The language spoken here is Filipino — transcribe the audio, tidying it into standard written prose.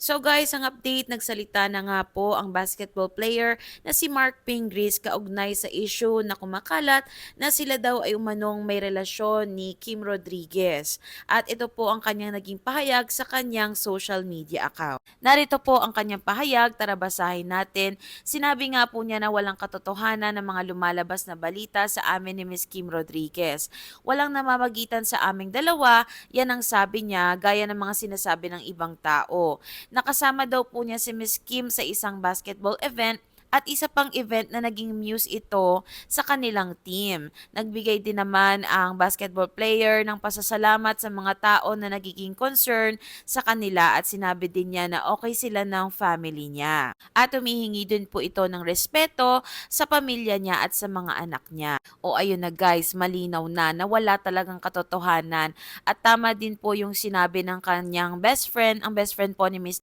So guys, ang update, nagsalita na nga po ang basketball player na si Mark Pingris kaugnay sa issue na kumakalat na sila daw ay umanong may relasyon ni Kim Rodriguez. At ito po ang kanyang naging pahayag sa kanyang social media account. Narito po ang kanyang pahayag, tara basahin natin. Sinabi nga po niya na walang katotohanan ng mga lumalabas na balita sa amin ni Miss Kim Rodriguez. Walang namamagitan sa aming dalawa, yan ang sabi niya gaya ng mga sinasabi ng ibang tao. Nakasama daw po niya si Miss Kim sa isang basketball event at isa pang event na naging muse ito sa kanilang team. Nagbigay din naman ang basketball player ng pasasalamat sa mga tao na nagiging concern sa kanila at sinabi din niya na okay sila ng family niya. At humihingi din po ito ng respeto sa pamilya niya at sa mga anak niya. O ayun na guys, malinaw na wala talagang katotohanan at tama din po yung sinabi ng kanyang best friend, ang best friend po ni Miss